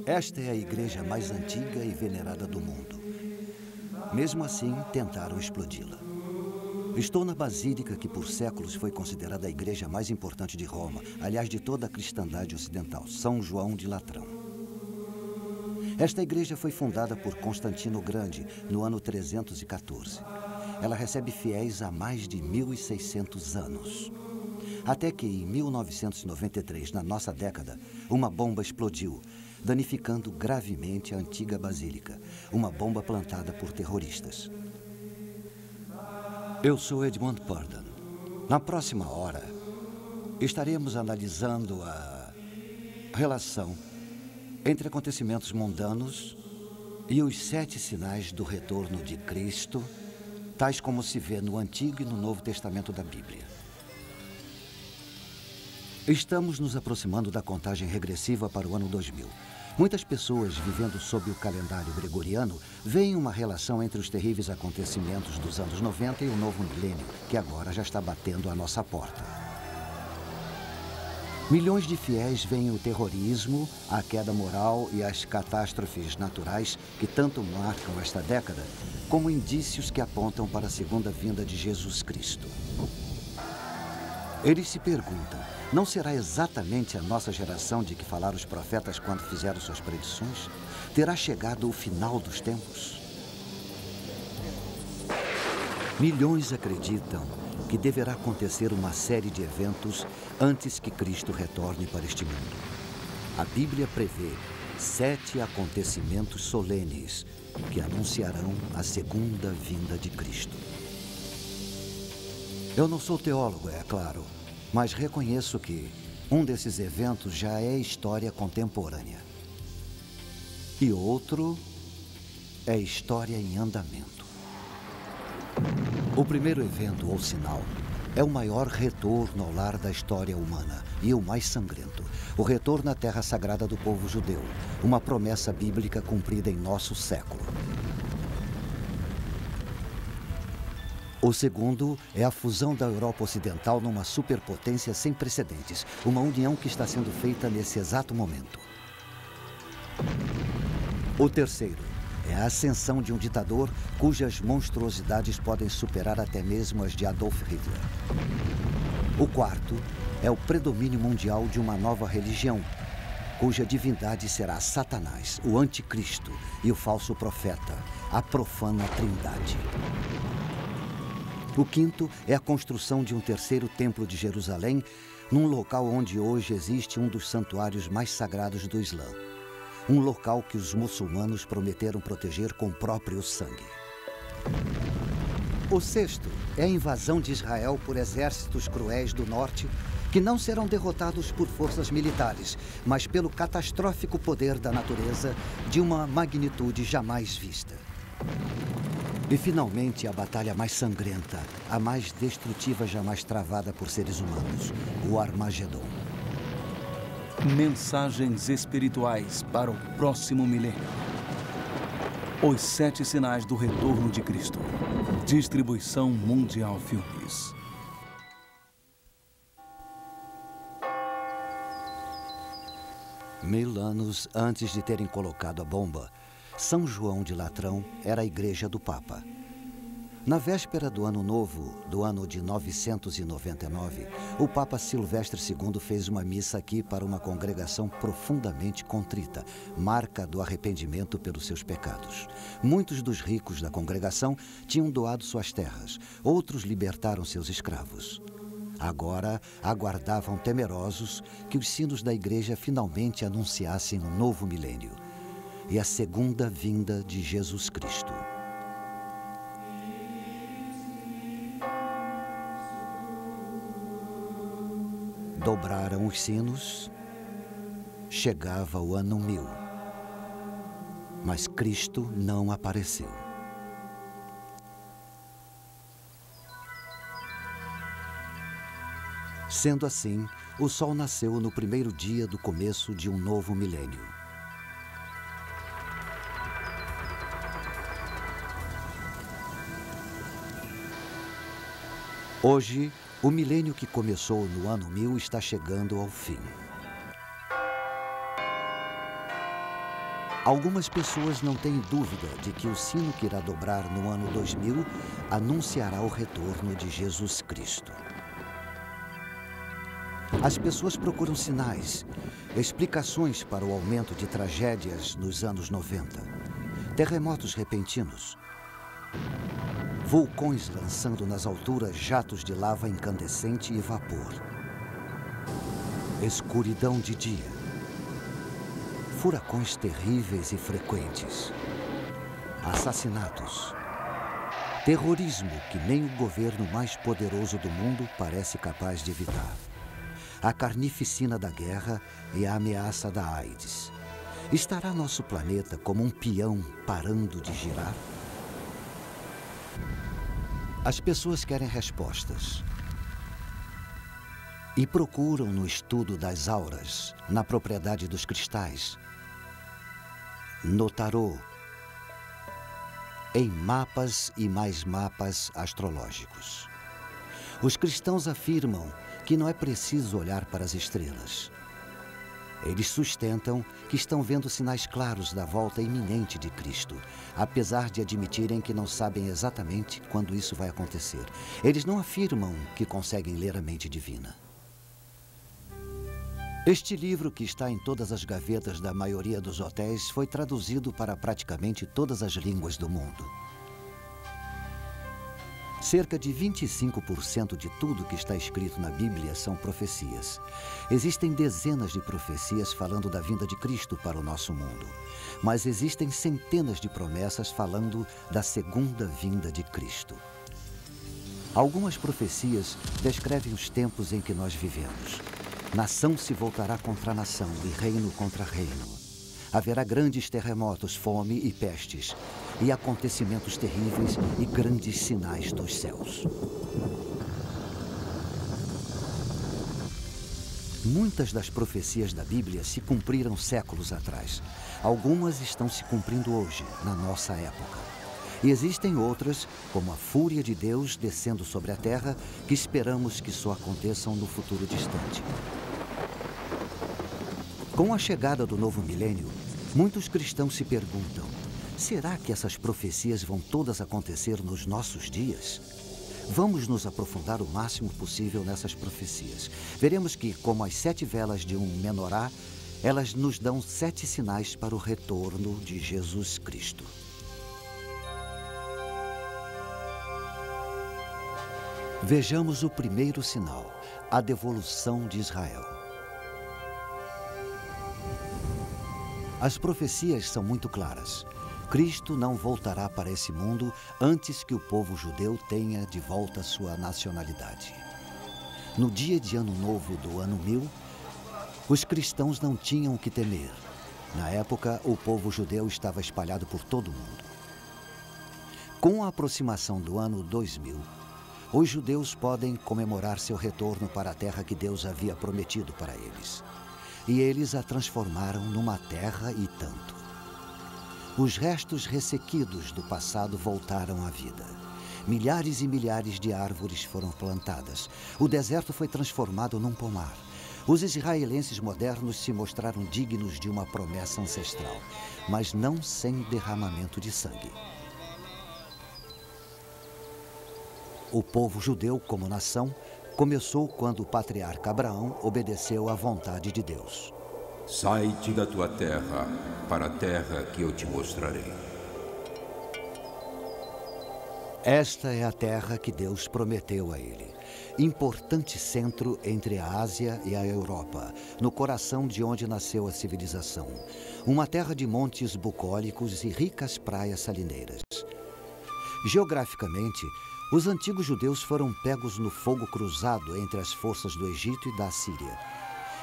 Esta é a igreja mais antiga e venerada do mundo. Mesmo assim, tentaram explodi-la. Estou na basílica que por séculos foi considerada a igreja mais importante de Roma, aliás, de toda a cristandade ocidental, São João de Latrão. Esta igreja foi fundada por Constantino o Grande no ano 314. Ela recebe fiéis há mais de 1.600 anos. Até que, em 1993, na nossa década, uma bomba explodiu, danificando gravemente a antiga basílica. Uma bomba plantada por terroristas. Eu sou Edmund Purdon. Na próxima hora, estaremos analisando a relação entre acontecimentos mundanos e os 7 sinais do retorno de Cristo, tais como se vê no Antigo e no Novo Testamento da Bíblia. Estamos nos aproximando da contagem regressiva para o ano 2000. Muitas pessoas vivendo sob o calendário gregoriano veem uma relação entre os terríveis acontecimentos dos anos 90 e o novo milênio, que agora já está batendo à nossa porta. Milhões de fiéis veem o terrorismo, a queda moral e as catástrofes naturais que tanto marcam esta década como indícios que apontam para a segunda vinda de Jesus Cristo. Eles se perguntam: não será exatamente a nossa geração de que falaram os profetas quando fizeram suas predições? Terá chegado o final dos tempos? Milhões acreditam que deverá acontecer uma série de eventos antes que Cristo retorne para este mundo. A Bíblia prevê 7 acontecimentos solenes que anunciarão a segunda vinda de Cristo. Eu não sou teólogo, é claro, mas reconheço que um desses eventos já é história contemporânea. E outro é história em andamento. O primeiro evento, ou sinal, é o maior retorno ao lar da história humana e o mais sangrento. O retorno à terra sagrada do povo judeu, uma promessa bíblica cumprida em nosso século. O segundo é a fusão da Europa Ocidental numa superpotência sem precedentes, uma união que está sendo feita nesse exato momento. O terceiro é a ascensão de um ditador cujas monstruosidades podem superar até mesmo as de Adolf Hitler. O quarto é o predomínio mundial de uma nova religião, cuja divindade será Satanás, o anticristo e o falso profeta, a profana trindade. O quinto é a construção de um terceiro templo de Jerusalém, num local onde hoje existe um dos santuários mais sagrados do Islã. Um local que os muçulmanos prometeram proteger com o próprio sangue. O sexto é a invasão de Israel por exércitos cruéis do norte, que não serão derrotados por forças militares, mas pelo catastrófico poder da natureza de uma magnitude jamais vista. E, finalmente, a batalha mais sangrenta, a mais destrutiva jamais travada por seres humanos, o Armagedon. Mensagens espirituais para o próximo milênio. Os 7 sinais do retorno de Cristo. Distribuição Mundial Filmes. Mil anos antes de terem colocado a bomba, São João de Latrão era a igreja do Papa. Na véspera do Ano Novo, do ano de 999, o Papa Silvestre II fez uma missa aqui para uma congregação profundamente contrita, marca do arrependimento pelos seus pecados. Muitos dos ricos da congregação tinham doado suas terras, outros libertaram seus escravos. Agora aguardavam temerosos que os sinos da igreja finalmente anunciassem um novo milênio e a segunda vinda de Jesus Cristo. Dobraram os sinos, chegava o ano 1000, mas Cristo não apareceu. Sendo assim, o sol nasceu no primeiro dia do começo de um novo milênio. Hoje, o milênio que começou no ano 1000 está chegando ao fim. Algumas pessoas não têm dúvida de que o sino que irá dobrar no ano 2000 anunciará o retorno de Jesus Cristo. As pessoas procuram sinais, explicações para o aumento de tragédias nos anos 90, terremotos repentinos, vulcões lançando nas alturas jatos de lava incandescente e vapor, escuridão de dia, furacões terríveis e frequentes, assassinatos, terrorismo que nem o governo mais poderoso do mundo parece capaz de evitar, a carnificina da guerra e a ameaça da AIDS. Estará nosso planeta como um peão parando de girar? As pessoas querem respostas e procuram no estudo das auras, na propriedade dos cristais, no tarô, em mapas e mais mapas astrológicos. Os cristãos afirmam que não é preciso olhar para as estrelas. Eles sustentam que estão vendo sinais claros da volta iminente de Cristo, apesar de admitirem que não sabem exatamente quando isso vai acontecer. Eles não afirmam que conseguem ler a mente divina. Este livro, que está em todas as gavetas da maioria dos hotéis, foi traduzido para praticamente todas as línguas do mundo. Cerca de 25% de tudo que está escrito na Bíblia são profecias. Existem dezenas de profecias falando da vinda de Cristo para o nosso mundo, mas existem centenas de promessas falando da segunda vinda de Cristo. Algumas profecias descrevem os tempos em que nós vivemos. Nação se voltará contra nação e reino contra reino. Haverá grandes terremotos, fome e pestes, e acontecimentos terríveis e grandes sinais dos céus. Muitas das profecias da Bíblia se cumpriram séculos atrás. Algumas estão se cumprindo hoje, na nossa época. E existem outras, como a fúria de Deus descendo sobre a terra, que esperamos que só aconteçam no futuro distante. Com a chegada do novo milênio, muitos cristãos se perguntam: será que essas profecias vão todas acontecer nos nossos dias? Vamos nos aprofundar o máximo possível nessas profecias. Veremos que, como as 7 velas de um menorá, elas nos dão 7 sinais para o retorno de Jesus Cristo. Vejamos o primeiro sinal, a devolução de Israel. As profecias são muito claras. Cristo não voltará para esse mundo antes que o povo judeu tenha de volta sua nacionalidade. No dia de Ano Novo do ano 1000, os cristãos não tinham o que temer. Na época, o povo judeu estava espalhado por todo o mundo. Com a aproximação do ano 2000, os judeus podem comemorar seu retorno para a terra que Deus havia prometido para eles. E eles a transformaram numa terra e tanto. Os restos ressequidos do passado voltaram à vida. Milhares e milhares de árvores foram plantadas. O deserto foi transformado num pomar. Os israelenses modernos se mostraram dignos de uma promessa ancestral, mas não sem derramamento de sangue. O povo judeu, como nação, começou quando o patriarca Abraão obedeceu à vontade de Deus. Sai-te da tua terra, para a terra que eu te mostrarei. Esta é a terra que Deus prometeu a ele. Importante centro entre a Ásia e a Europa, no coração de onde nasceu a civilização. Uma terra de montes bucólicos e ricas praias salineiras. Geograficamente, os antigos judeus foram pegos no fogo cruzado entre as forças do Egito e da Síria,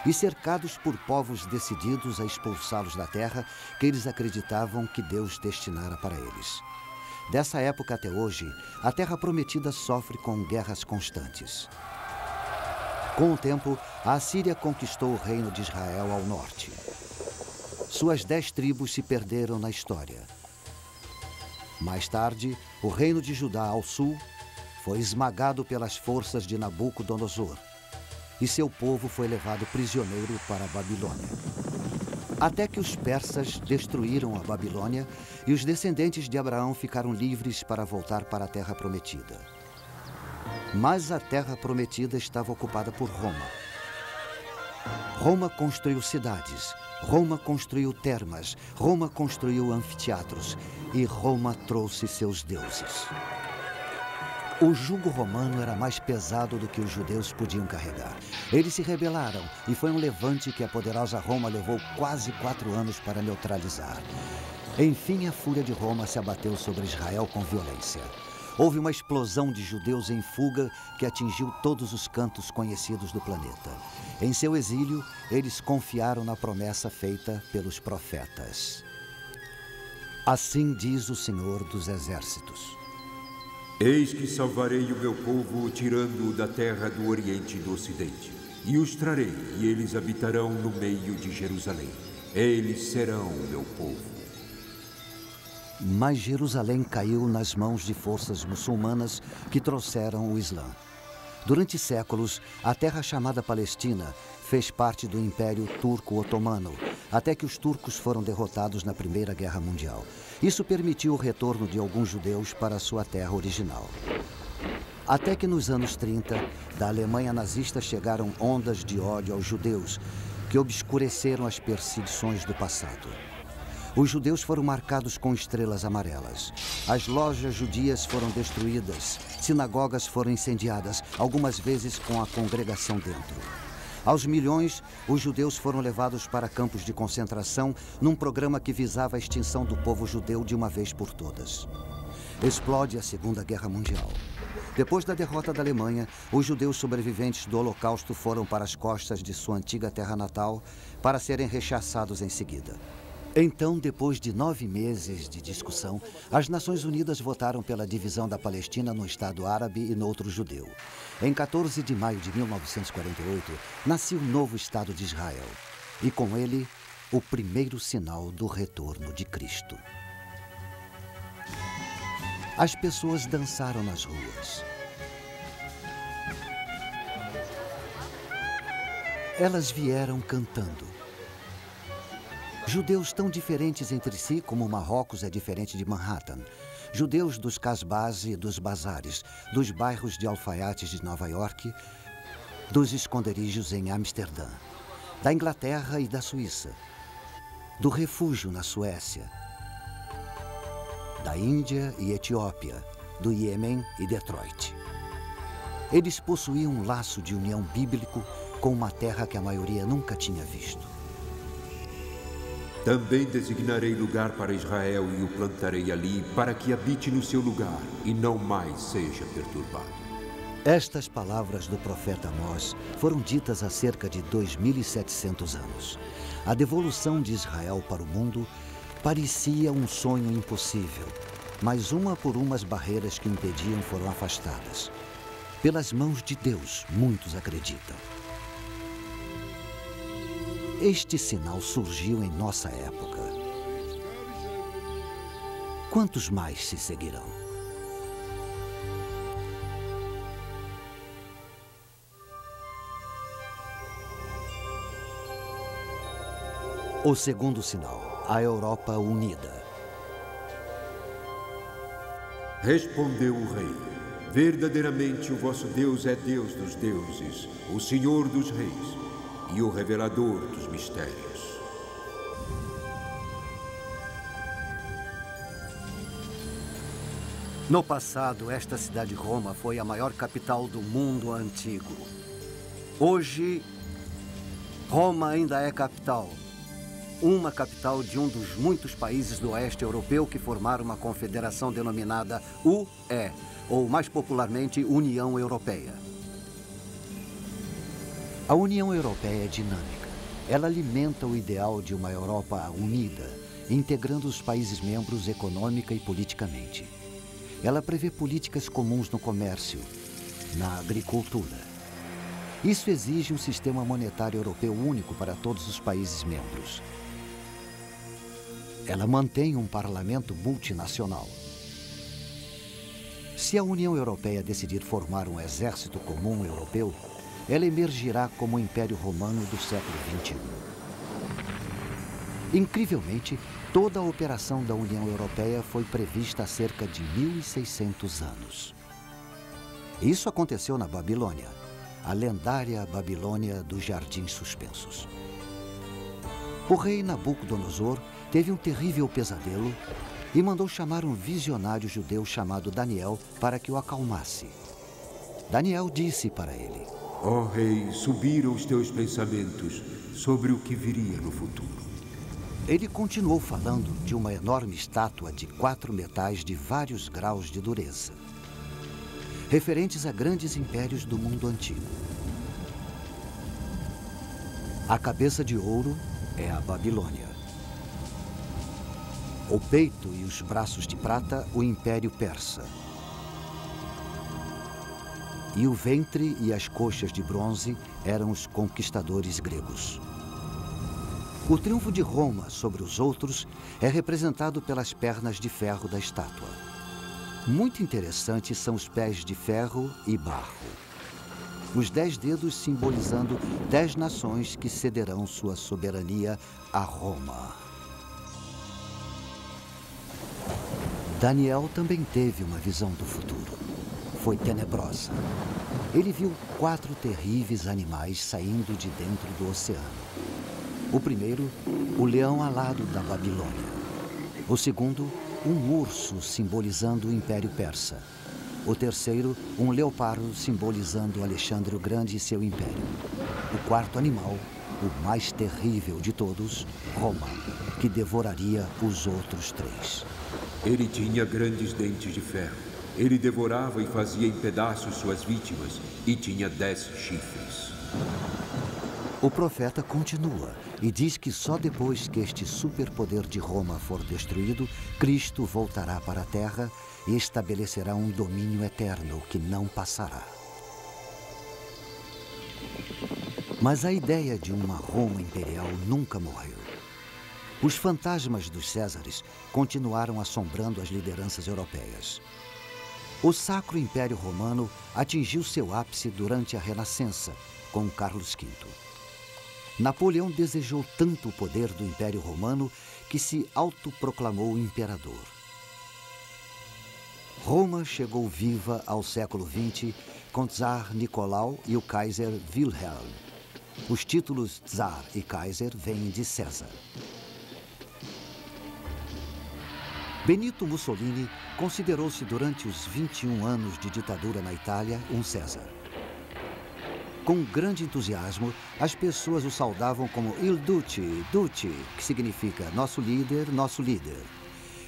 e cercados por povos decididos a expulsá-los da terra que eles acreditavam que Deus destinara para eles. Dessa época até hoje, a Terra Prometida sofre com guerras constantes. Com o tempo, a Assíria conquistou o reino de Israel ao norte. Suas 10 tribos se perderam na história. Mais tarde, o reino de Judá ao sul foi esmagado pelas forças de Nabucodonosor, e seu povo foi levado prisioneiro para a Babilônia. até que os persas destruíram a Babilônia e os descendentes de Abraão ficaram livres para voltar para a Terra Prometida. Mas a Terra Prometida estava ocupada por Roma. Roma construiu cidades, Roma construiu termas, Roma construiu anfiteatros e Roma trouxe seus deuses. O jugo romano era mais pesado do que os judeus podiam carregar. Eles se rebelaram e foi um levante que a poderosa Roma levou quase 4 anos para neutralizar. Enfim, a fúria de Roma se abateu sobre Israel com violência. Houve uma explosão de judeus em fuga que atingiu todos os cantos conhecidos do planeta. Em seu exílio, eles confiaram na promessa feita pelos profetas. Assim diz o Senhor dos Exércitos: Eis que salvarei o meu povo, tirando-o da terra do Oriente e do Ocidente. E os trarei, e eles habitarão no meio de Jerusalém. Eles serão o meu povo. Mas Jerusalém caiu nas mãos de forças muçulmanas que trouxeram o Islã. Durante séculos, a terra chamada Palestina fez parte do Império Turco-Otomano, até que os turcos foram derrotados na Primeira Guerra Mundial. Isso permitiu o retorno de alguns judeus para sua terra original. Até que nos anos 30, da Alemanha nazista chegaram ondas de ódio aos judeus, que obscureceram as perseguições do passado. Os judeus foram marcados com estrelas amarelas. As lojas judias foram destruídas. Sinagogas foram incendiadas, algumas vezes com a congregação dentro. Aos milhões, os judeus foram levados para campos de concentração num programa que visava a extinção do povo judeu de uma vez por todas. Explode a Segunda Guerra Mundial. Depois da derrota da Alemanha, os judeus sobreviventes do Holocausto foram para as costas de sua antiga terra natal para serem rechaçados em seguida. Então, depois de 9 meses de discussão, as Nações Unidas votaram pela divisão da Palestina no Estado árabe e no outro judeu. Em 14 de maio de 1948, nasceu o novo Estado de Israel. E com ele, o primeiro sinal do retorno de Cristo. As pessoas dançaram nas ruas. Elas vieram cantando. Judeus tão diferentes entre si como Marrocos é diferente de Manhattan. Judeus dos casbás e dos bazares, dos bairros de alfaiates de Nova York, dos esconderijos em Amsterdã, da Inglaterra e da Suíça, do refúgio na Suécia, da Índia e Etiópia, do Iêmen e Detroit. Eles possuíam um laço de união bíblico com uma terra que a maioria nunca tinha visto. Também designarei lugar para Israel e o plantarei ali, para que habite no seu lugar e não mais seja perturbado. Estas palavras do profeta Amós foram ditas há cerca de 2.700 anos. A devolução de Israel para o mundo parecia um sonho impossível, mas uma por uma as barreiras que o impediam foram afastadas. Pelas mãos de Deus, muitos acreditam. Este sinal surgiu em nossa época. Quantos mais se seguirão? O segundo sinal, a Europa unida. Respondeu o rei: verdadeiramente o vosso Deus é Deus dos deuses, o Senhor dos reis e o revelador dos mistérios. No passado, esta cidade Roma foi a maior capital do mundo antigo. Hoje, Roma ainda é capital. Uma capital de um dos muitos países do oeste europeu que formaram uma confederação denominada UE, ou mais popularmente, União Europeia. A União Europeia é dinâmica. Ela alimenta o ideal de uma Europa unida, integrando os países membros econômica e politicamente. Ela prevê políticas comuns no comércio, na agricultura. Isso exige um sistema monetário europeu único para todos os países membros. Ela mantém um parlamento multinacional. Se a União Europeia decidir formar um exército comum europeu, ela emergirá como o Império Romano do século XXI. Incrivelmente, toda a operação da União Europeia foi prevista há cerca de 1.600 anos. Isso aconteceu na Babilônia, a lendária Babilônia dos Jardins Suspensos. O rei Nabucodonosor teve um terrível pesadelo e mandou chamar um visionário judeu chamado Daniel para que o acalmasse. Daniel disse para ele: Ó rei, subiram os teus pensamentos sobre o que viria no futuro. Ele continuou falando de uma enorme estátua de 4 metais de vários graus de dureza, referentes a grandes impérios do mundo antigo. A cabeça de ouro é a Babilônia. O peito e os braços de prata, o Império Persa. E o ventre e as coxas de bronze eram os conquistadores gregos. O triunfo de Roma sobre os outros é representado pelas pernas de ferro da estátua. Muito interessantes são os pés de ferro e barro. Os 10 dedos simbolizando 10 nações que cederão sua soberania a Roma. Daniel também teve uma visão do futuro. Foi tenebrosa. Ele viu 4 terríveis animais saindo de dentro do oceano. O primeiro, o leão alado da Babilônia. O segundo, um urso simbolizando o Império Persa. O terceiro, um leopardo simbolizando Alexandre o Grande e seu império. O quarto animal, o mais terrível de todos, Roma, que devoraria os outros 3. Ele tinha grandes dentes de ferro. Ele devorava e fazia em pedaços suas vítimas e tinha 10 chifres. O profeta continua e diz que só depois que este superpoder de Roma for destruído, Cristo voltará para a terra e estabelecerá um domínio eterno que não passará. Mas a ideia de uma Roma imperial nunca morreu. Os fantasmas dos Césares continuaram assombrando as lideranças europeias. O Sacro Império Romano atingiu seu ápice durante a Renascença, com Carlos V. Napoleão desejou tanto o poder do Império Romano que se autoproclamou imperador. Roma chegou viva ao século XX com Tsar Nicolau e o Kaiser Wilhelm. Os títulos Tsar e Kaiser vêm de César. Benito Mussolini considerou-se durante os 21 anos de ditadura na Itália um César. Com grande entusiasmo, as pessoas o saudavam como Il Duce, Duce, que significa nosso líder, nosso líder.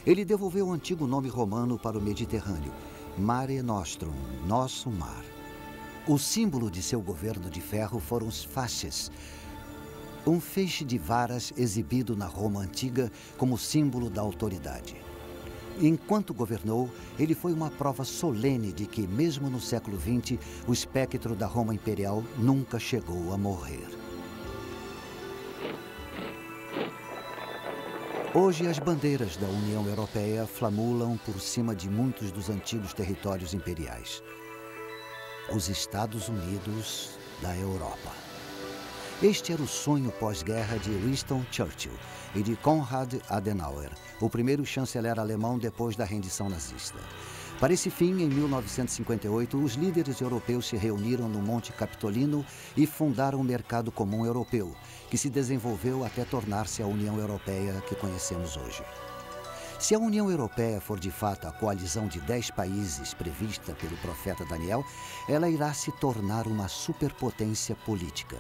Ele devolveu o antigo nome romano para o Mediterrâneo, Mare Nostrum, nosso mar. O símbolo de seu governo de ferro foram os fasces, um feixe de varas exibido na Roma antiga como símbolo da autoridade. Enquanto governou, ele foi uma prova solene de que, mesmo no século XX, o espectro da Roma imperial nunca chegou a morrer. Hoje, as bandeiras da União Europeia flamulam por cima de muitos dos antigos territórios imperiais. Os Estados Unidos da Europa. Este era o sonho pós-guerra de Winston Churchill e de Konrad Adenauer, o primeiro chanceler alemão depois da rendição nazista. Para esse fim, em 1958, os líderes europeus se reuniram no Monte Capitolino e fundaram o Mercado Comum Europeu, que se desenvolveu até tornar-se a União Europeia que conhecemos hoje. Se a União Europeia for de fato a coalizão de 10 países prevista pelo profeta Daniel, ela irá se tornar uma superpotência política.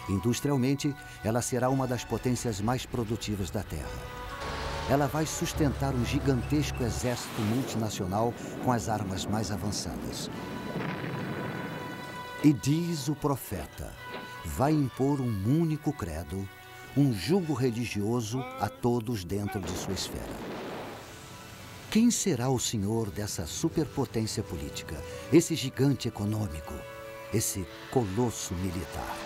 Industrialmente, ela será uma das potências mais produtivas da Terra. Ela vai sustentar um gigantesco exército multinacional com as armas mais avançadas. E diz o profeta, vai impor um único credo, um jugo religioso a todos dentro de sua esfera. Quem será o senhor dessa superpotência política, esse gigante econômico, esse colosso militar?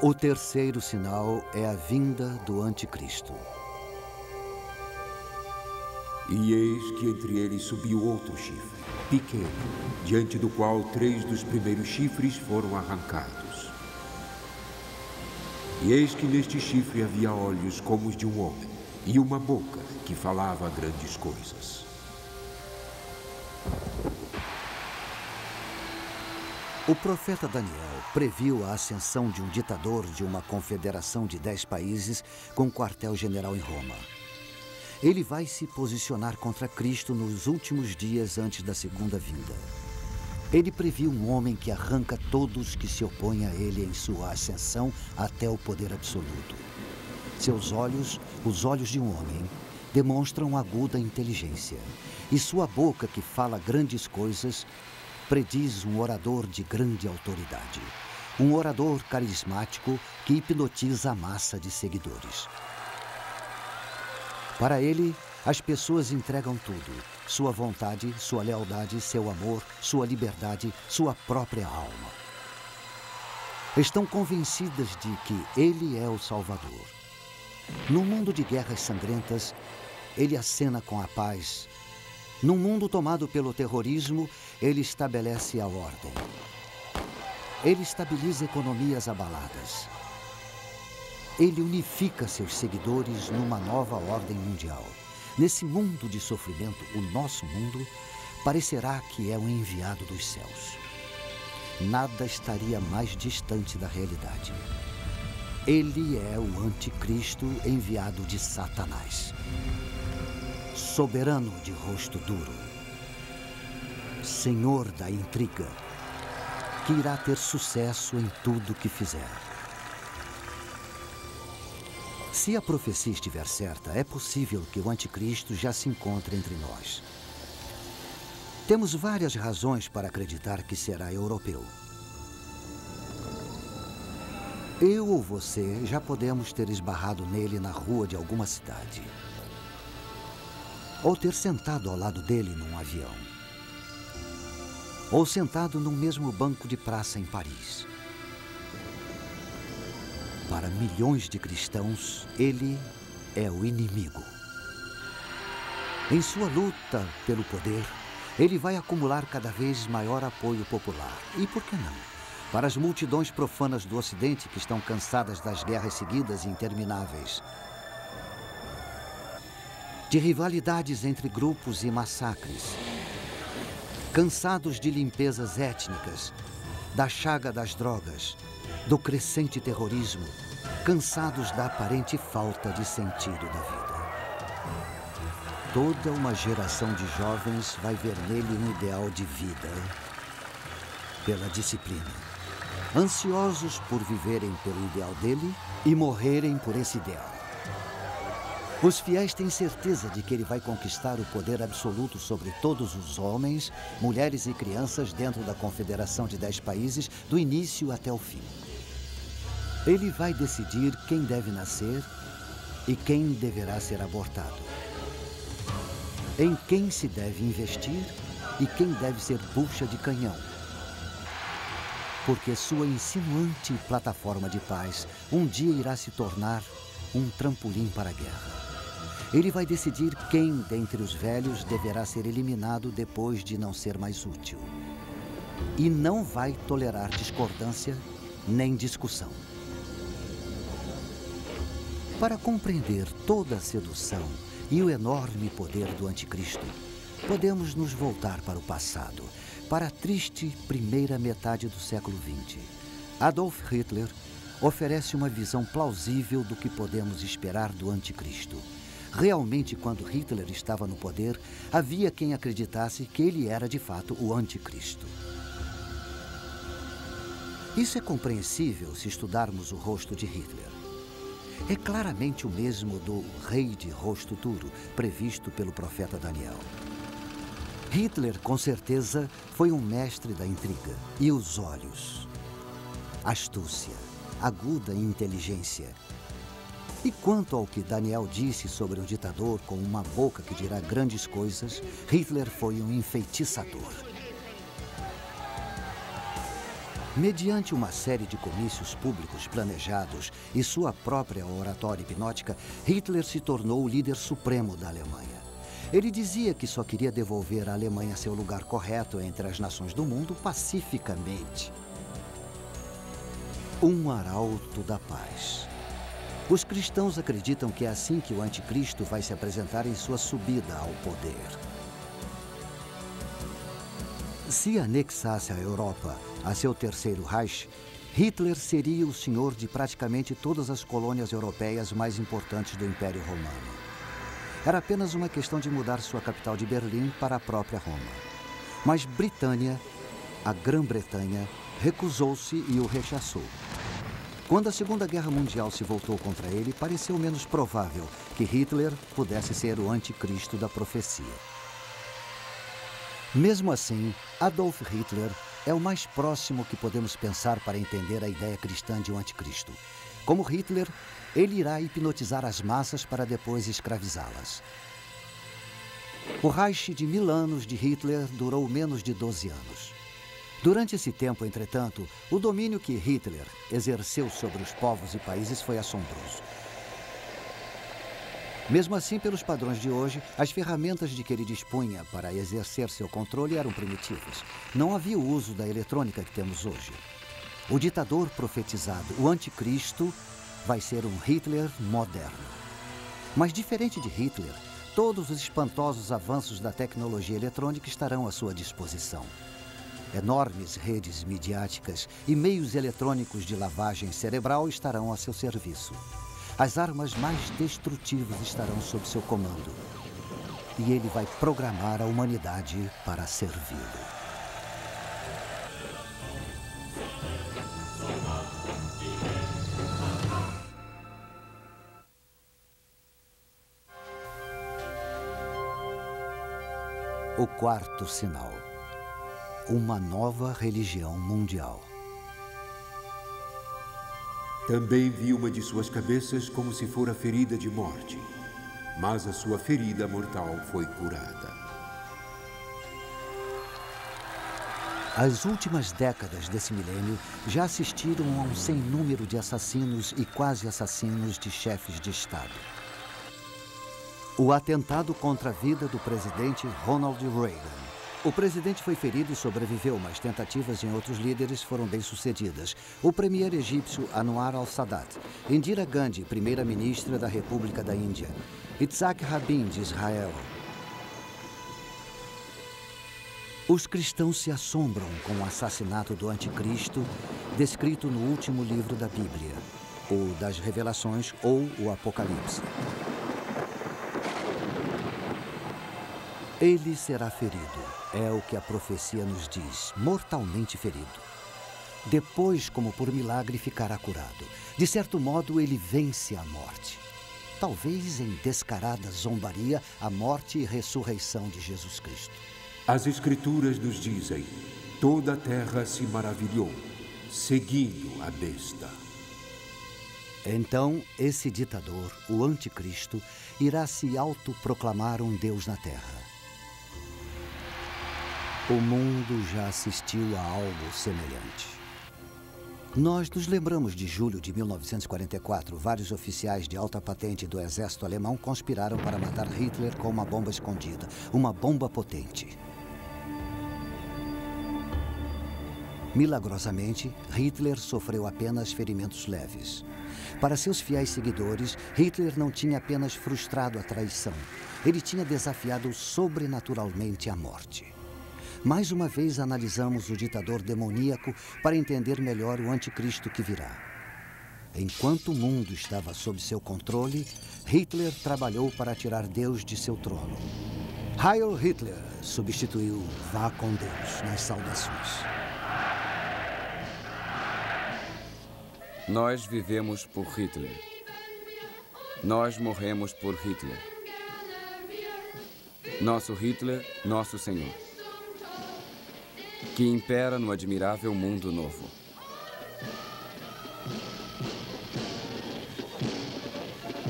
O terceiro sinal é a vinda do Anticristo. E eis que entre eles subiu outro chifre, pequeno, diante do qual 3 dos primeiros chifres foram arrancados. E eis que neste chifre havia olhos como os de um homem, e uma boca que falava grandes coisas. O profeta Daniel previu a ascensão de um ditador de uma confederação de 10 países com quartel-general em Roma. Ele vai se posicionar contra Cristo nos últimos dias antes da segunda vinda. Ele previu um homem que arranca todos que se opõem a ele em sua ascensão até o poder absoluto. Seus olhos, os olhos de um homem, demonstram aguda inteligência. E sua boca, que fala grandes coisas, prediz um orador de grande autoridade. Um orador carismático que hipnotiza a massa de seguidores. Para ele, as pessoas entregam tudo: sua vontade, sua lealdade, seu amor, sua liberdade, sua própria alma. Estão convencidas de que ele é o Salvador. Num mundo de guerras sangrentas, ele acena com a paz. Num mundo tomado pelo terrorismo, ele estabelece a ordem. Ele estabiliza economias abaladas. Ele unifica seus seguidores numa nova ordem mundial. Nesse mundo de sofrimento, o nosso mundo parecerá que é um enviado dos céus. Nada estaria mais distante da realidade. Ele é o anticristo enviado de Satanás. Soberano de rosto duro. Senhor da intriga, que irá ter sucesso em tudo que fizer. Se a profecia estiver certa, é possível que o anticristo já se encontre entre nós. Temos várias razões para acreditar que será europeu. Eu ou você já podemos ter esbarrado nele na rua de alguma cidade. Ou ter sentado ao lado dele num avião. Ou sentado no mesmo banco de praça em Paris. Para milhões de cristãos, ele é o inimigo. Em sua luta pelo poder, ele vai acumular cada vez maior apoio popular. E por que não? Para as multidões profanas do Ocidente que estão cansadas das guerras seguidas e intermináveis. De rivalidades entre grupos e massacres. Cansados de limpezas étnicas, da chaga das drogas, do crescente terrorismo, cansados da aparente falta de sentido da vida. Toda uma geração de jovens vai ver nele um ideal de vida, pela disciplina, ansiosos por viverem pelo ideal dele e morrerem por esse ideal. Os fiéis têm certeza de que ele vai conquistar o poder absoluto sobre todos os homens, mulheres e crianças dentro da confederação de 10 países, do início até o fim. Ele vai decidir quem deve nascer e quem deverá ser abortado. Em quem se deve investir e quem deve ser bucha de canhão. Porque sua insinuante plataforma de paz um dia irá se tornar um trampolim para a guerra. Ele vai decidir quem dentre os velhos deverá ser eliminado depois de não ser mais útil. E não vai tolerar discordância nem discussão. Para compreender toda a sedução e o enorme poder do anticristo, podemos nos voltar para o passado, para a triste primeira metade do século XX. Adolf Hitler oferece uma visão plausível do que podemos esperar do anticristo. Realmente, quando Hitler estava no poder, havia quem acreditasse que ele era de fato o anticristo. Isso é compreensível se estudarmos o rosto de Hitler. É claramente o mesmo do rei de rosto duro, previsto pelo profeta Daniel. Hitler, com certeza, foi um mestre da intriga. E os olhos? Astúcia, aguda inteligência. E quanto ao que Daniel disse sobre um ditador com uma boca que dirá grandes coisas, Hitler foi um enfeitiçador. Mediante uma série de comícios públicos planejados e sua própria oratória hipnótica, Hitler se tornou o líder supremo da Alemanha. Ele dizia que só queria devolver à Alemanha seu lugar correto entre as nações do mundo pacificamente. Um arauto da paz. Os cristãos acreditam que é assim que o anticristo vai se apresentar em sua subida ao poder. Se anexasse a Europa a seu terceiro Reich, Hitler seria o senhor de praticamente todas as colônias europeias mais importantes do Império Romano. Era apenas uma questão de mudar sua capital de Berlim para a própria Roma. Mas Britânia, a Grã-Bretanha, recusou-se e o rechaçou. Quando a Segunda Guerra Mundial se voltou contra ele, pareceu menos provável que Hitler pudesse ser o anticristo da profecia. Mesmo assim, Adolf Hitler é o mais próximo que podemos pensar para entender a ideia cristã de um anticristo. Como Hitler, ele irá hipnotizar as massas para depois escravizá-las. O Reich de 1000 anos de Hitler durou menos de 12 anos. Durante esse tempo, entretanto, o domínio que Hitler exerceu sobre os povos e países foi assombroso. Mesmo assim, pelos padrões de hoje, as ferramentas de que ele dispunha para exercer seu controle eram primitivas. Não havia o uso da eletrônica que temos hoje. O ditador profetizado, o anticristo, vai ser um Hitler moderno. Mas diferente de Hitler, todos os espantosos avanços da tecnologia eletrônica estarão à sua disposição. Enormes redes midiáticas e meios eletrônicos de lavagem cerebral estarão a seu serviço. As armas mais destrutivas estarão sob seu comando. E ele vai programar a humanidade para servi-lo. O quarto sinal. Uma nova religião mundial. Também vi uma de suas cabeças como se fora ferida de morte, mas a sua ferida mortal foi curada. As últimas décadas desse milênio já assistiram a um sem número de assassinos e quase assassinos de chefes de Estado. O atentado contra a vida do presidente Ronald Reagan. O presidente foi ferido e sobreviveu, mas tentativas em outros líderes foram bem-sucedidas. O premier egípcio Anwar al-Sadat, Indira Gandhi, primeira-ministra da República da Índia, Yitzhak Rabin, de Israel. Os cristãos se assombram com o assassinato do anticristo, descrito no último livro da Bíblia, o das Revelações ou o Apocalipse. Ele será ferido, é o que a profecia nos diz, mortalmente ferido. Depois, como por milagre, ficará curado. De certo modo, ele vence a morte. Talvez em descarada zombaria, a morte e ressurreição de Jesus Cristo. As Escrituras nos dizem: toda a terra se maravilhou, seguindo a besta. Então, esse ditador, o anticristo, irá se autoproclamar um Deus na terra. O mundo já assistiu a algo semelhante. Nós nos lembramos de julho de 1944. Vários oficiais de alta patente do exército alemão conspiraram para matar Hitler com uma bomba escondida, uma bomba potente. Milagrosamente, Hitler sofreu apenas ferimentos leves. Para seus fiéis seguidores, Hitler não tinha apenas frustrado a traição. Ele tinha desafiado sobrenaturalmente a morte. Mais uma vez analisamos o ditador demoníaco para entender melhor o anticristo que virá. Enquanto o mundo estava sob seu controle, Hitler trabalhou para tirar Deus de seu trono. Heil Hitler substituiu Vá com Deus nas saudações. Nós vivemos por Hitler. Nós morremos por Hitler. Nosso Hitler, nosso Senhor, que impera no admirável mundo novo.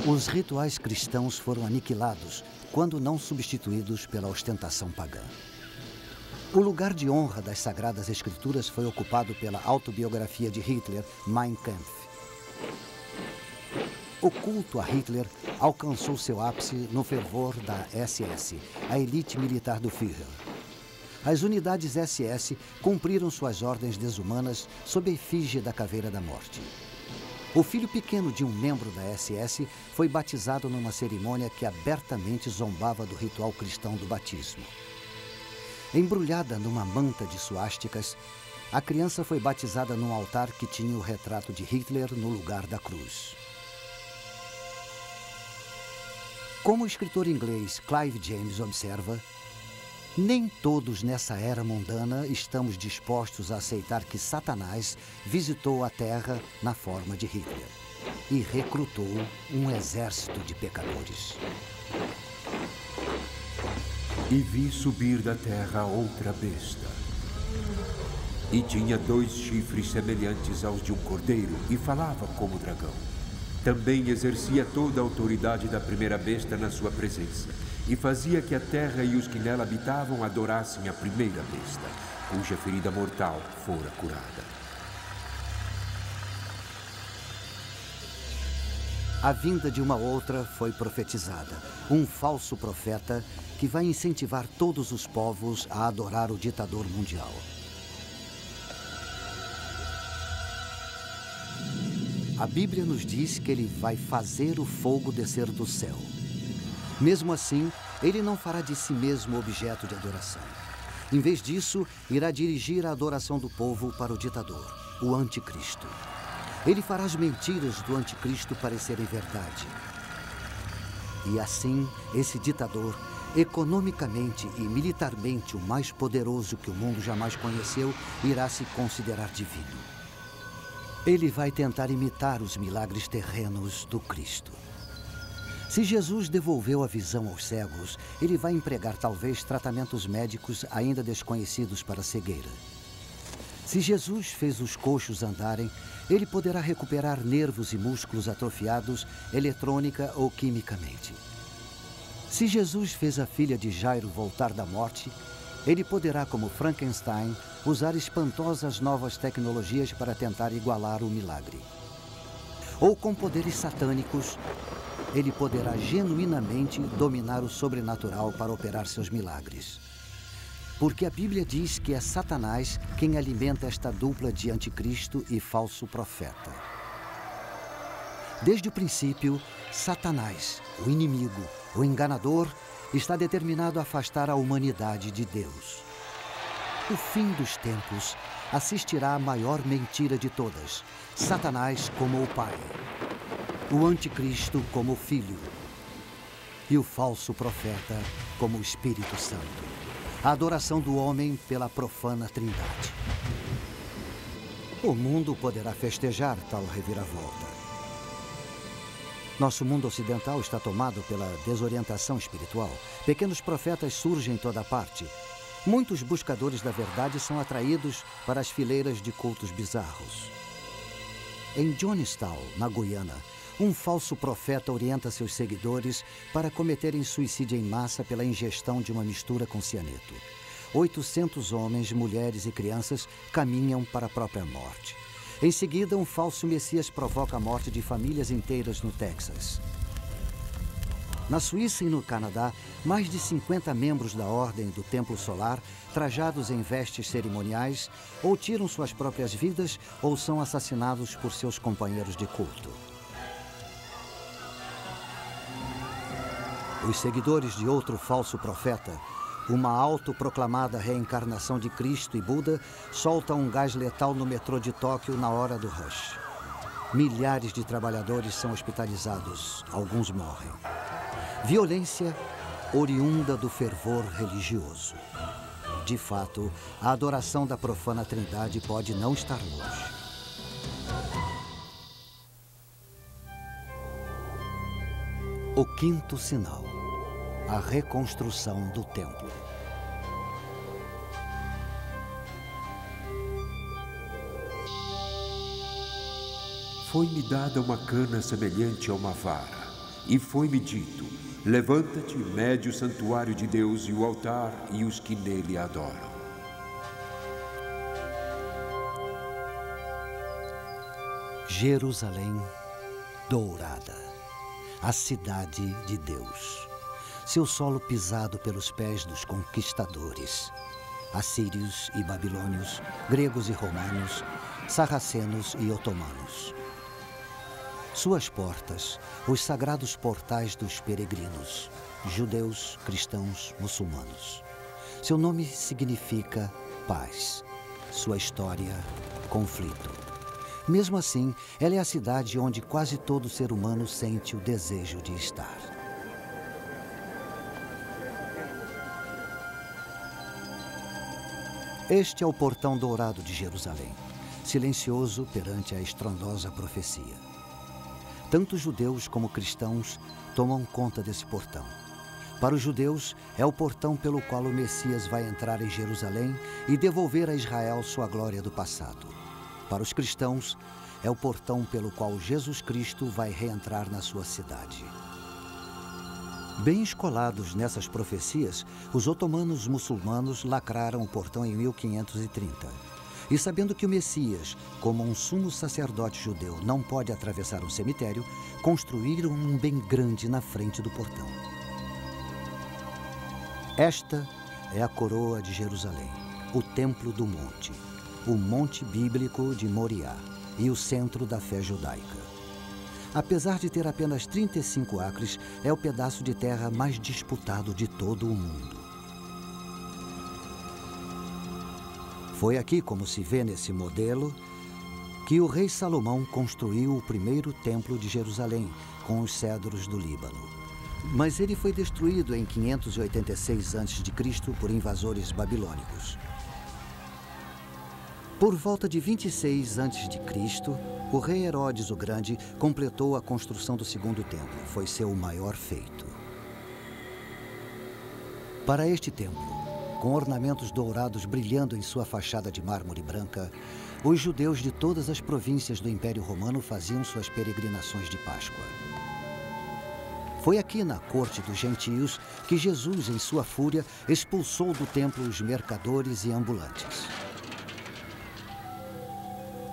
Os rituais cristãos foram aniquilados, quando não substituídos pela ostentação pagã. O lugar de honra das Sagradas Escrituras foi ocupado pela autobiografia de Hitler, Mein Kampf. O culto a Hitler alcançou seu ápice no fervor da SS, a elite militar do Führer. As unidades SS cumpriram suas ordens desumanas sob a efígie da Caveira da Morte. O filho pequeno de um membro da SS foi batizado numa cerimônia que abertamente zombava do ritual cristão do batismo. Embrulhada numa manta de suásticas, a criança foi batizada num altar que tinha o retrato de Hitler no lugar da cruz. Como o escritor inglês Clive James observa, nem todos nessa era mundana estamos dispostos a aceitar que Satanás visitou a Terra na forma de Hitler e recrutou um exército de pecadores. E vi subir da terra outra besta. E tinha 2 chifres semelhantes aos de um cordeiro e falava como dragão. Também exercia toda a autoridade da primeira besta na sua presença e fazia que a terra e os que nela habitavam adorassem a primeira besta, cuja ferida mortal fora curada. A vinda de uma outra foi profetizada, um falso profeta que vai incentivar todos os povos a adorar o ditador mundial. A Bíblia nos diz que ele vai fazer o fogo descer do céu. Mesmo assim, ele não fará de si mesmo objeto de adoração. Em vez disso, irá dirigir a adoração do povo para o ditador, o anticristo. Ele fará as mentiras do anticristo parecerem verdade. E assim, esse ditador, economicamente e militarmente o mais poderoso que o mundo jamais conheceu, irá se considerar divino. Ele vai tentar imitar os milagres terrenos do Cristo. Se Jesus devolveu a visão aos cegos, ele vai empregar talvez tratamentos médicos ainda desconhecidos para a cegueira. Se Jesus fez os coxos andarem, ele poderá recuperar nervos e músculos atrofiados eletrônica ou quimicamente. Se Jesus fez a filha de Jairo voltar da morte, ele poderá, como Frankenstein, usar espantosas novas tecnologias para tentar igualar o milagre. Ou com poderes satânicos, ele poderá genuinamente dominar o sobrenatural para operar seus milagres. Porque a Bíblia diz que é Satanás quem alimenta esta dupla de anticristo e falso profeta. Desde o princípio, Satanás, o inimigo, o enganador, está determinado a afastar a humanidade de Deus. O fim dos tempos assistirá à maior mentira de todas, Satanás como o Pai, o anticristo como o Filho e o falso profeta como o Espírito Santo. A adoração do homem pela profana Trindade. O mundo poderá festejar tal reviravolta. Nosso mundo ocidental está tomado pela desorientação espiritual. Pequenos profetas surgem em toda parte. Muitos buscadores da verdade são atraídos para as fileiras de cultos bizarros. Em Jonestown, na Guiana, um falso profeta orienta seus seguidores para cometerem suicídio em massa pela ingestão de uma mistura com cianeto. 800 homens, mulheres e crianças caminham para a própria morte. Em seguida, um falso messias provoca a morte de famílias inteiras no Texas. Na Suíça e no Canadá, mais de 50 membros da Ordem do Templo Solar, trajados em vestes cerimoniais, ou tiram suas próprias vidas ou são assassinados por seus companheiros de culto. Os seguidores de outro falso profeta, uma autoproclamada reencarnação de Cristo e Buda, soltam um gás letal no metrô de Tóquio na hora do rush. Milhares de trabalhadores são hospitalizados, alguns morrem. Violência oriunda do fervor religioso. De fato, a adoração da profana Trindade pode não estar longe. O quinto sinal, a reconstrução do templo. Foi-me dada uma cana semelhante a uma vara, e foi-me dito: levanta-te, mede o santuário de Deus e o altar e os que nele adoram. Jerusalém dourada. a cidade de Deus. Seu solo pisado pelos pés dos conquistadores, assírios e babilônios, gregos e romanos, sarracenos e otomanos. Suas portas, os sagrados portais dos peregrinos, judeus, cristãos, muçulmanos. Seu nome significa paz. Sua história, conflito. Mesmo assim, ela é a cidade onde quase todo ser humano sente o desejo de estar. Este é o portão dourado de Jerusalém, silencioso perante a estrondosa profecia. Tanto judeus como cristãos tomam conta desse portão. Para os judeus, é o portão pelo qual o Messias vai entrar em Jerusalém e devolver a Israel sua glória do passado. Para os cristãos, é o portão pelo qual Jesus Cristo vai reentrar na sua cidade. Bem escolados nessas profecias, os otomanos muçulmanos lacraram o portão em 1530. E sabendo que o Messias, como um sumo sacerdote judeu, não pode atravessar um cemitério, construíram um bem grande na frente do portão. Esta é a coroa de Jerusalém, o templo do monte, o monte bíblico de Moriá e o centro da fé judaica. Apesar de ter apenas 35 acres, é o pedaço de terra mais disputado de todo o mundo. Foi aqui, como se vê nesse modelo, que o rei Salomão construiu o primeiro templo de Jerusalém, com os cedros do Líbano. Mas ele foi destruído em 586 a.C. por invasores babilônicos. Por volta de 26 a.C., o rei Herodes o Grande completou a construção do segundo templo. Foi seu maior feito. Para este templo, com ornamentos dourados brilhando em sua fachada de mármore branca, os judeus de todas as províncias do Império Romano faziam suas peregrinações de Páscoa. Foi aqui na corte dos gentios que Jesus, em sua fúria, expulsou do templo os mercadores e ambulantes.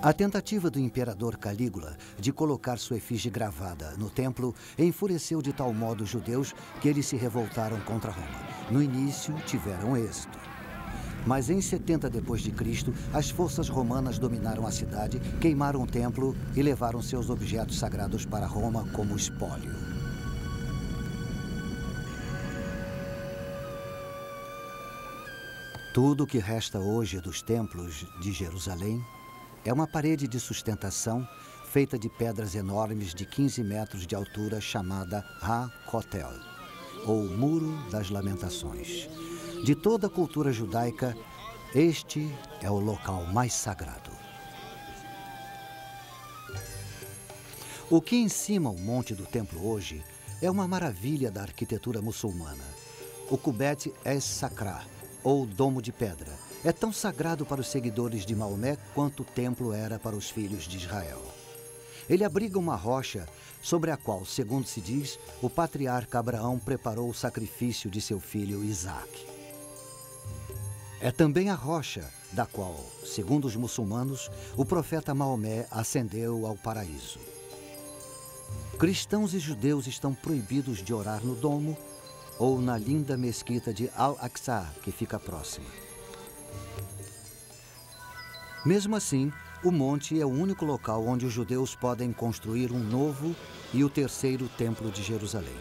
A tentativa do imperador Calígula de colocar sua efígie gravada no templo enfureceu de tal modo os judeus que eles se revoltaram contra Roma. No início, tiveram êxito. Mas em 70 d.C., as forças romanas dominaram a cidade, queimaram o templo e levaram seus objetos sagrados para Roma como espólio. Tudo o que resta hoje dos templos de Jerusalém é uma parede de sustentação feita de pedras enormes de 15 metros de altura chamada Ha-Kotel, ou Muro das Lamentações. De toda a cultura judaica, este é o local mais sagrado. O que encima o monte do templo hoje é uma maravilha da arquitetura muçulmana. O Kubet es-Sakra, ou Domo de Pedra, é tão sagrado para os seguidores de Maomé quanto o templo era para os filhos de Israel. Ele abriga uma rocha sobre a qual, segundo se diz, o patriarca Abraão preparou o sacrifício de seu filho Isaque. É também a rocha da qual, segundo os muçulmanos, o profeta Maomé ascendeu ao paraíso. Cristãos e judeus estão proibidos de orar no domo ou na linda mesquita de Al-Aqsa, que fica próxima. Mesmo assim, o monte é o único local onde os judeus podem construir um novo e o terceiro templo de Jerusalém.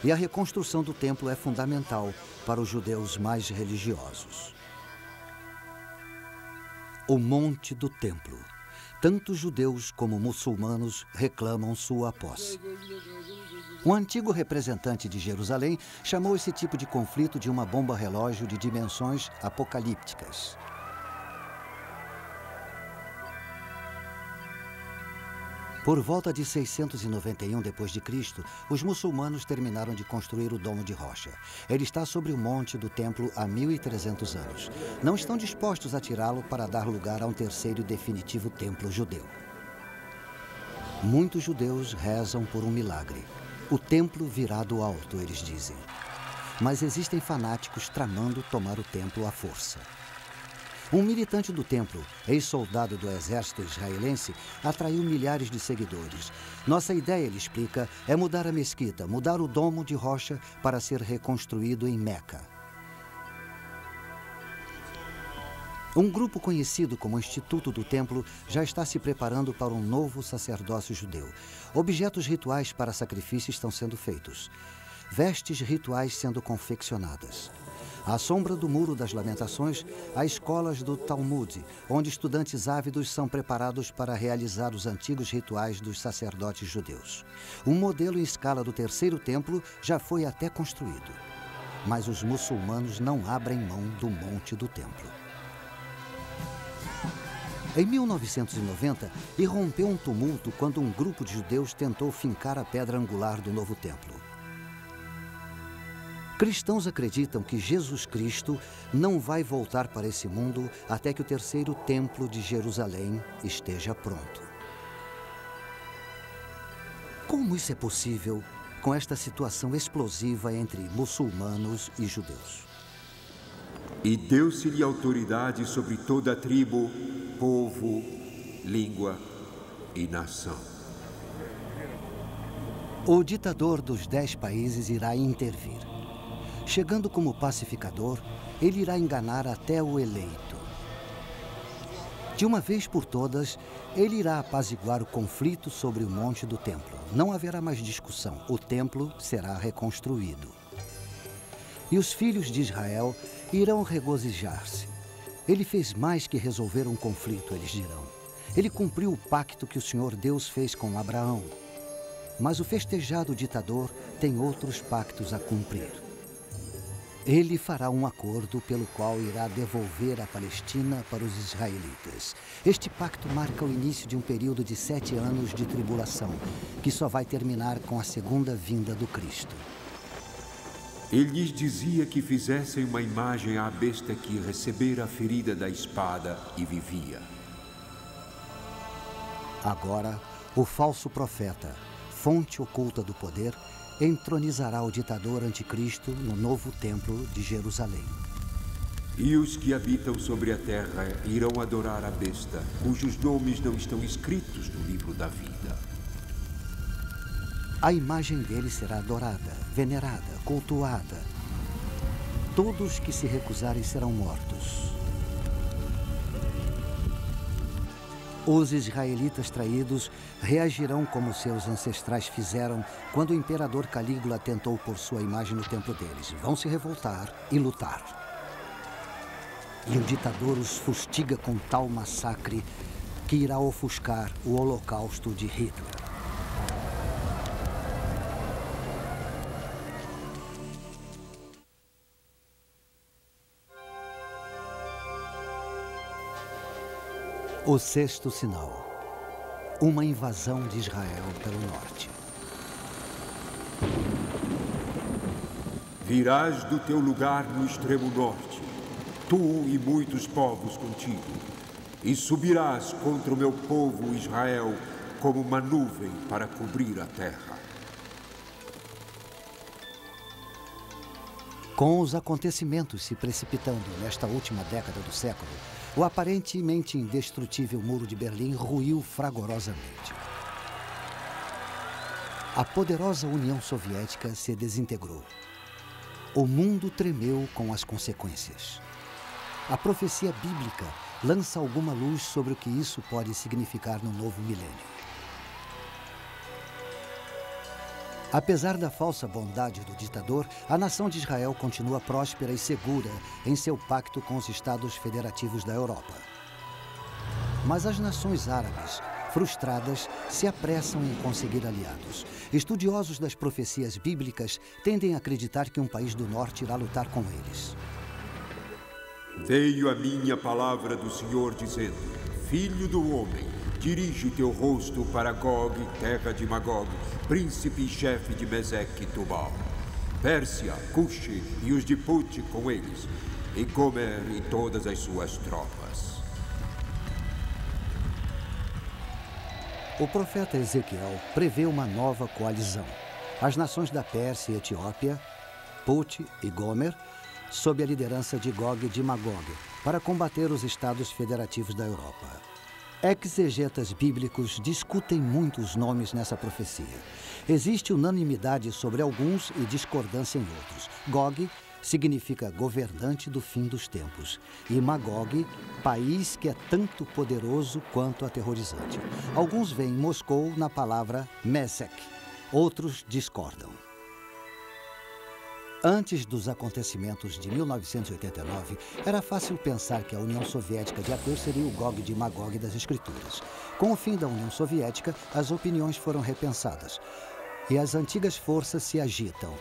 E a reconstrução do templo é fundamental para os judeus mais religiosos. O monte do templo. Tanto judeus como muçulmanos reclamam sua posse. Um antigo representante de Jerusalém chamou esse tipo de conflito de uma bomba relógio de dimensões apocalípticas. Por volta de 691 d.C., os muçulmanos terminaram de construir o Domo de Rocha. Ele está sobre o monte do templo há 1.300 anos. Não estão dispostos a tirá-lo para dar lugar a um terceiro e definitivo templo judeu. Muitos judeus rezam por um milagre. O templo virá do alto, eles dizem. Mas existem fanáticos tramando tomar o templo à força. Um militante do templo, ex-soldado do exército israelense, atraiu milhares de seguidores. Nossa ideia, ele explica, é mudar a mesquita, mudar o domo de rocha para ser reconstruído em Meca. Um grupo conhecido como Instituto do Templo já está se preparando para um novo sacerdócio judeu. Objetos rituais para sacrifício estão sendo feitos. Vestes rituais sendo confeccionadas. À sombra do Muro das Lamentações, há escolas do Talmud, onde estudantes ávidos são preparados para realizar os antigos rituais dos sacerdotes judeus. Um modelo em escala do Terceiro Templo já foi até construído. Mas os muçulmanos não abrem mão do Monte do Templo. Em 1990, irrompeu um tumulto quando um grupo de judeus tentou fincar a pedra angular do novo templo. Cristãos acreditam que Jesus Cristo não vai voltar para esse mundo até que o terceiro templo de Jerusalém esteja pronto. Como isso é possível com esta situação explosiva entre muçulmanos e judeus? E deu-se-lhe autoridade sobre toda a tribo, povo, língua e nação. O ditador dos 10 países irá intervir. Chegando como pacificador, ele irá enganar até o eleito. De uma vez por todas, ele irá apaziguar o conflito sobre o Monte do Templo. Não haverá mais discussão. O templo será reconstruído. E os filhos de Israel irão regozijar-se. Ele fez mais que resolver um conflito, eles dirão. Ele cumpriu o pacto que o Senhor Deus fez com Abraão. Mas o festejado ditador tem outros pactos a cumprir. Ele fará um acordo pelo qual irá devolver a Palestina para os israelitas. Este pacto marca o início de um período de 7 anos de tribulação, que só vai terminar com a segunda vinda do Cristo. Ele lhes dizia que fizessem uma imagem à besta que recebera a ferida da espada e vivia. Agora, o falso profeta, fonte oculta do poder, entronizará o ditador anticristo no novo templo de Jerusalém. E os que habitam sobre a terra irão adorar a besta, cujos nomes não estão escritos no livro da vida. A imagem dele será adorada, venerada, cultuada. Todos que se recusarem serão mortos. Os israelitas traídos reagirão como seus ancestrais fizeram quando o imperador Calígula tentou pôr sua imagem no templo deles. Vão se revoltar e lutar. E o ditador os fustiga com tal massacre que irá ofuscar o holocausto de Hitler. O sexto sinal. Uma invasão de Israel pelo norte. Virás do teu lugar no extremo norte, tu e muitos povos contigo, e subirás contra o meu povo Israel como uma nuvem para cobrir a terra. Com os acontecimentos se precipitando nesta última década do século, o aparentemente indestrutível Muro de Berlim ruiu fragorosamente. A poderosa União Soviética se desintegrou. O mundo tremeu com as consequências. A profecia bíblica lança alguma luz sobre o que isso pode significar no novo milênio. Apesar da falsa bondade do ditador, a nação de Israel continua próspera e segura em seu pacto com os Estados Federativos da Europa. Mas as nações árabes, frustradas, se apressam em conseguir aliados. Estudiosos das profecias bíblicas tendem a acreditar que um país do norte irá lutar com eles. Veio a minha palavra do Senhor dizendo: Filho do homem, dirige o teu rosto para Gog, terra de Magog, príncipe e chefe de Meseque e Tubal, Pérsia, Cuxi e os de Put com eles, e Gomer e todas as suas tropas. O profeta Ezequiel prevê uma nova coalizão. As nações da Pérsia e Etiópia, Put e Gomer, sob a liderança de Gog de Magog, para combater os estados federativos da Europa. Exegetas bíblicos discutem muito os nomes nessa profecia. Existe unanimidade sobre alguns e discordância em outros. Gog significa governante do fim dos tempos. E Magog, país que é tanto poderoso quanto aterrorizante. Alguns veem Moscou na palavra Mesek, outros discordam. Antes dos acontecimentos de 1989, era fácil pensar que a União Soviética de ateus seria o Gog de Magog das Escrituras. Com o fim da União Soviética, as opiniões foram repensadas e as antigas forças se agitam.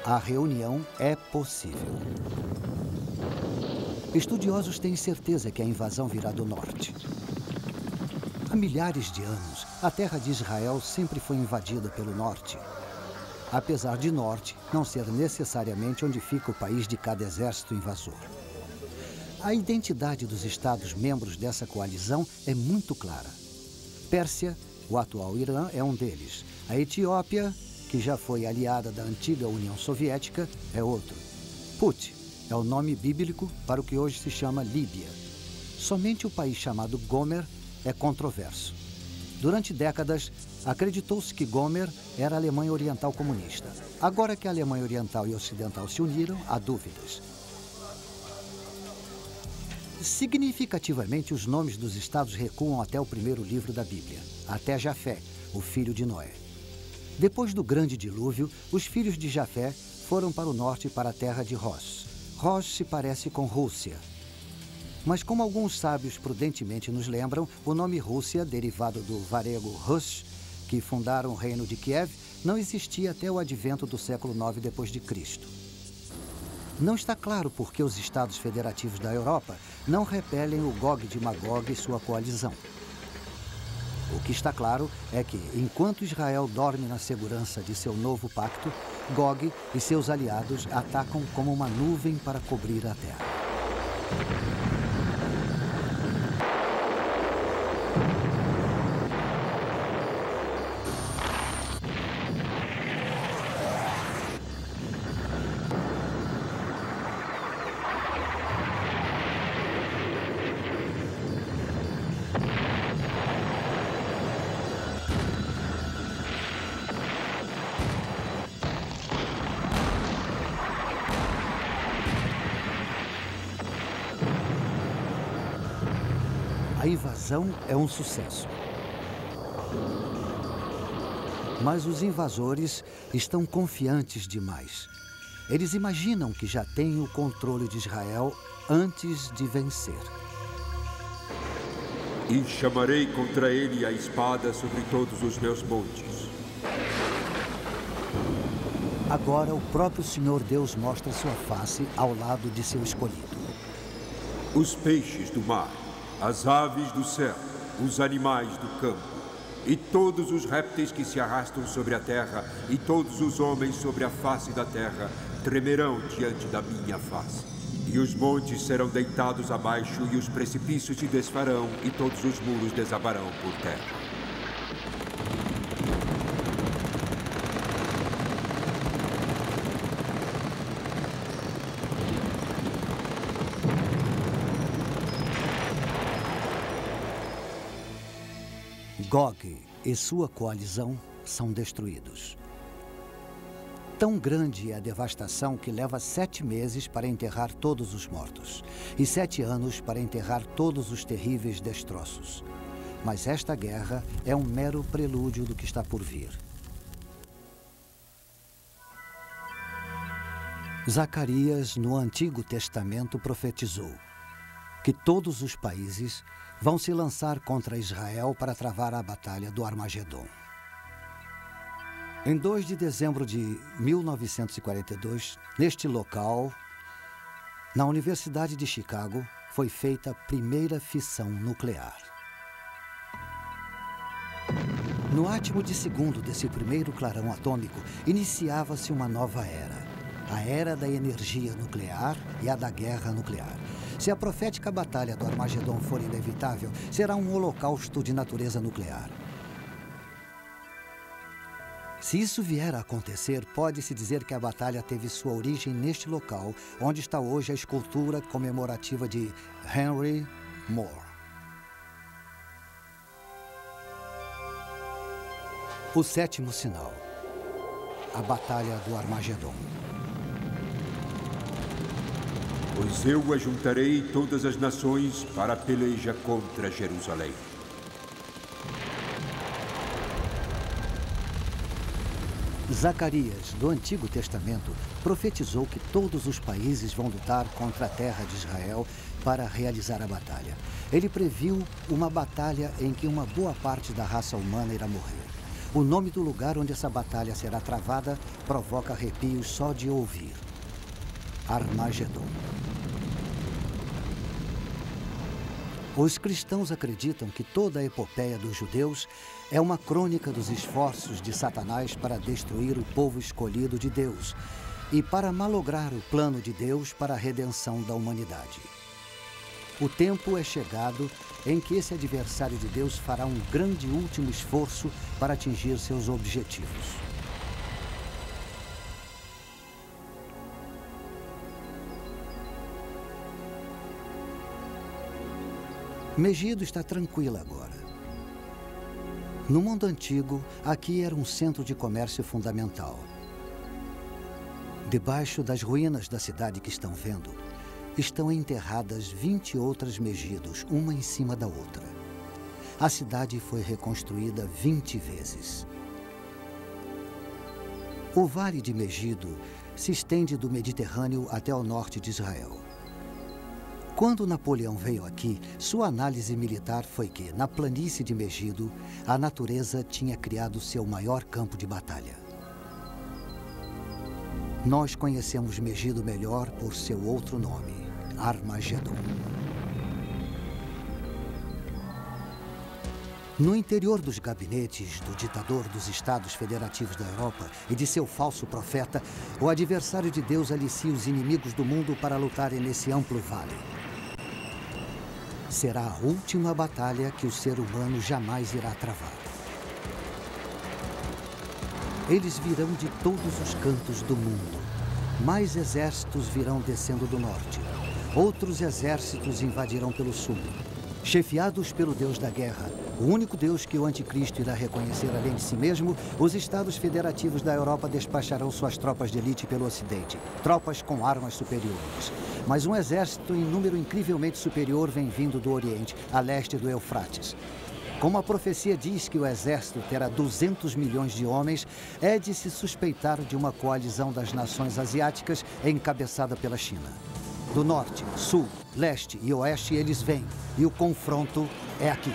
A reunião é possível. Estudiosos têm certeza que a invasão virá do norte. Há milhares de anos, a terra de Israel sempre foi invadida pelo norte. Apesar de norte não ser necessariamente onde fica o país de cada exército invasor. A identidade dos estados membros dessa coalizão é muito clara. Pérsia, o atual Irã, é um deles. A Etiópia, que já foi aliada da antiga União Soviética, é outro. Put é o nome bíblico para o que hoje se chama Líbia. Somente o país chamado Gomer é controverso. Durante décadas, acreditou-se que Gomer era a Alemanha Oriental comunista. Agora que a Alemanha Oriental e Ocidental se uniram, há dúvidas. Significativamente, os nomes dos estados recuam até o primeiro livro da Bíblia, até Jafé, o filho de Noé. Depois do grande dilúvio, os filhos de Jafé foram para o norte, para a terra de Rosh. Rosh se parece com Rússia. Mas como alguns sábios prudentemente nos lembram, o nome Rússia, derivado do varego Rus, que fundaram o reino de Kiev, não existia até o advento do século IX depois de Cristo. Não está claro por que os estados federativos da Europa não repelem o Gog de Magog e sua coalizão. O que está claro é que, enquanto Israel dorme na segurança de seu novo pacto, Gog e seus aliados atacam como uma nuvem para cobrir a terra. A invasão é um sucesso. Mas os invasores estão confiantes demais. Eles imaginam que já têm o controle de Israel antes de vencer. E chamarei contra ele a espada sobre todos os meus montes. Agora o próprio Senhor Deus mostra sua face ao lado de seu escolhido. Os peixes do mar, as aves do céu, os animais do campo, e todos os répteis que se arrastam sobre a terra, e todos os homens sobre a face da terra, tremerão diante da minha face. E os montes serão deitados abaixo, e os precipícios se desfarão, e todos os muros desabarão por terra. Gog e sua coalizão são destruídos. Tão grande é a devastação que leva 7 meses para enterrar todos os mortos e 7 anos para enterrar todos os terríveis destroços. Mas esta guerra é um mero prelúdio do que está por vir. Zacarias, no Antigo Testamento, profetizou que todos os países vão se lançar contra Israel para travar a batalha do Armagedon. Em 2 de dezembro de 1942, neste local, na Universidade de Chicago, foi feita a primeira fissão nuclear. No átimo de segundo desse primeiro clarão atômico, iniciava-se uma nova era. A era da energia nuclear e a da guerra nuclear. Se a profética batalha do Armagedon for inevitável, será um holocausto de natureza nuclear. Se isso vier a acontecer, pode-se dizer que a batalha teve sua origem neste local, onde está hoje a escultura comemorativa de Henry Moore. O sétimo sinal. A Batalha do Armagedon. Pois eu ajuntarei todas as nações para a peleja contra Jerusalém. Zacarias, do Antigo Testamento, profetizou que todos os países vão lutar contra a terra de Israel para realizar a batalha. Ele previu uma batalha em que uma boa parte da raça humana irá morrer. O nome do lugar onde essa batalha será travada provoca arrepios só de ouvir. Armagedon. Os cristãos acreditam que toda a epopeia dos judeus é uma crônica dos esforços de Satanás para destruir o povo escolhido de Deus e para malograr o plano de Deus para a redenção da humanidade. O tempo é chegado em que esse adversário de Deus fará um grande último esforço para atingir seus objetivos. Megido está tranquila agora. No mundo antigo, aqui era um centro de comércio fundamental. Debaixo das ruínas da cidade que estão vendo, estão enterradas 20 outras Megidos, uma em cima da outra. A cidade foi reconstruída 20 vezes. O Vale de Megido se estende do Mediterrâneo até o norte de Israel. Quando Napoleão veio aqui, sua análise militar foi que, na planície de Megido, a natureza tinha criado seu maior campo de batalha. Nós conhecemos Megido melhor por seu outro nome, Armagedon. No interior dos gabinetes do ditador dos Estados Federativos da Europa e de seu falso profeta, o adversário de Deus alicia os inimigos do mundo para lutarem nesse amplo vale. Será a última batalha que o ser humano jamais irá travar. Eles virão de todos os cantos do mundo. Mais exércitos virão descendo do norte. Outros exércitos invadirão pelo sul. Chefiados pelo Deus da guerra, o único Deus que o anticristo irá reconhecer além de si mesmo, os Estados Federativos da Europa despacharão suas tropas de elite pelo ocidente, tropas com armas superiores. Mas um exército em número incrivelmente superior vem vindo do Oriente, a leste do Eufrates. Como a profecia diz que o exército terá 200 milhões de homens, é de se suspeitar de uma coalizão das nações asiáticas encabeçada pela China. Do norte, sul, leste e oeste eles vêm, e o confronto é aqui.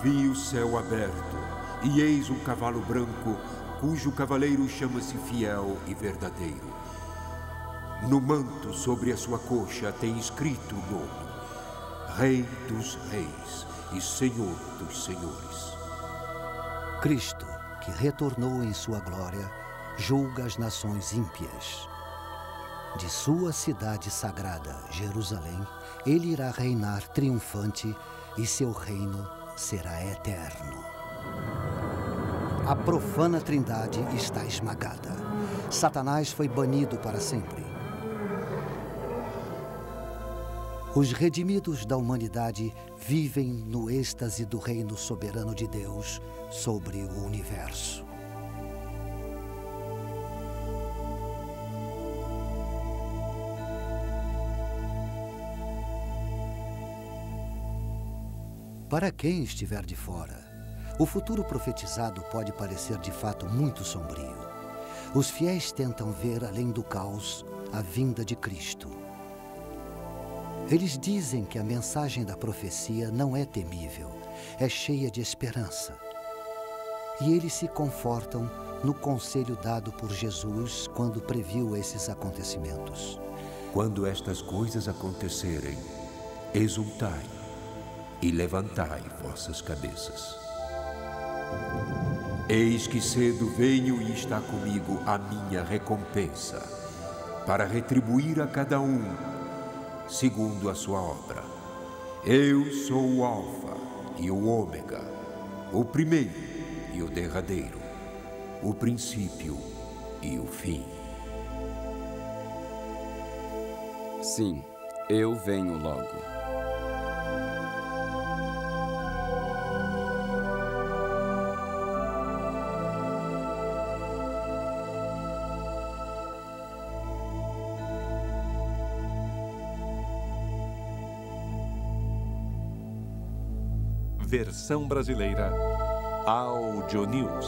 Vi o céu aberto, e eis um cavalo branco, cujo cavaleiro chama-se Fiel e Verdadeiro. No manto sobre a sua coxa tem escrito o nome: Rei dos Reis e Senhor dos Senhores. Cristo, que retornou em sua glória, julga as nações ímpias. De sua cidade sagrada, Jerusalém, ele irá reinar triunfante e seu reino será eterno. A profana trindade está esmagada. Satanás foi banido para sempre. Os redimidos da humanidade vivem no êxtase do reino soberano de Deus sobre o universo. Para quem estiver de fora, o futuro profetizado pode parecer de fato muito sombrio. Os fiéis tentam ver além do caos a vinda de Cristo. Eles dizem que a mensagem da profecia não é temível, é cheia de esperança. E eles se confortam no conselho dado por Jesus quando previu esses acontecimentos. Quando estas coisas acontecerem, exultai e levantai vossas cabeças. Eis que cedo venho e está comigo a minha recompensa, para retribuir a cada um segundo a sua obra. Eu sou o Alfa e o Ômega, o primeiro e o derradeiro, o princípio e o fim. Sim, eu venho logo. Versão brasileira Audio News.